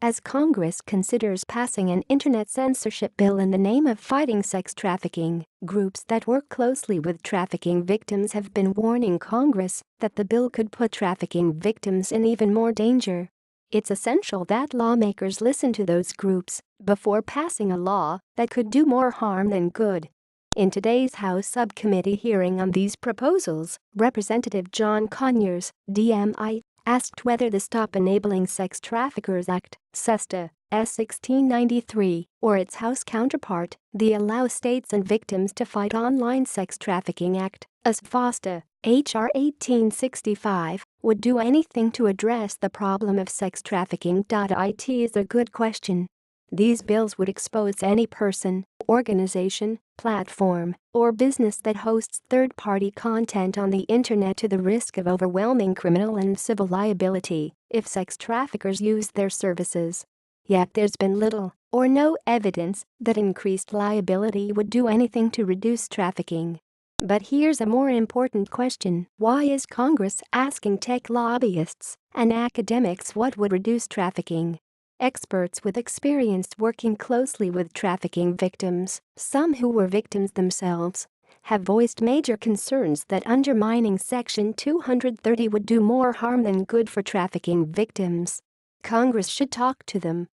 As Congress considers passing an internet censorship bill in the name of fighting sex trafficking, groups that work closely with trafficking victims have been warning Congress that the bill could put trafficking victims in even more danger. It's essential that lawmakers listen to those groups before passing a law that could do more harm than good. In today's House subcommittee hearing on these proposals, Representative John Conyers, DMI, asked whether the Stop Enabling Sex Traffickers Act, SESTA, S1693, or its House counterpart, the Allow States and Victims to Fight Online Sex Trafficking Act, ASVFOSTA, H.R. 1865, would do anything to address the problem of sex trafficking.It is a good question. These bills would expose any person, organization, platform, or business that hosts third-party content on the internet to the risk of overwhelming criminal and civil liability if sex traffickers use their services. Yet there's been little or no evidence that increased liability would do anything to reduce trafficking. But here's a more important question: why is Congress asking tech lobbyists and academics what would reduce trafficking? Experts with experience working closely with trafficking victims, some who were victims themselves, have voiced major concerns that undermining Section 230 would do more harm than good for trafficking victims. Congress should talk to them.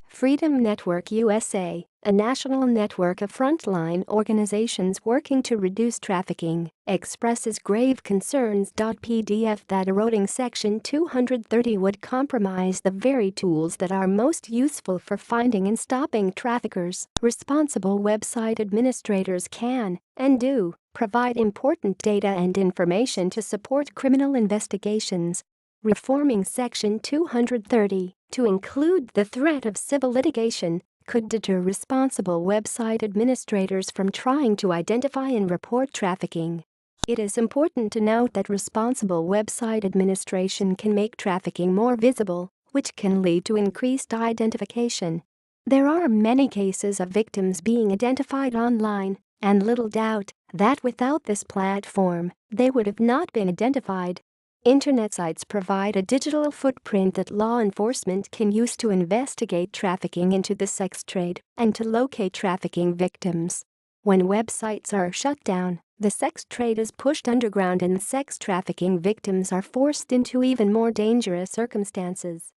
Freedom Network USA, a national network of frontline organizations working to reduce trafficking, expresses grave concerns. PDF that eroding Section 230 would compromise the very tools that are most useful for finding and stopping traffickers. Responsible website administrators can, and do, provide important data and information to support criminal investigations. Reforming Section 230 to include the threat of civil litigation could deter responsible website administrators from trying to identify and report trafficking. It is important to note that responsible website administration can make trafficking more visible, which can lead to increased identification. There are many cases of victims being identified online, and little doubt that without this platform, they would have not been identified. Internet sites provide a digital footprint that law enforcement can use to investigate trafficking into the sex trade and to locate trafficking victims. When websites are shut down, the sex trade is pushed underground and sex trafficking victims are forced into even more dangerous circumstances.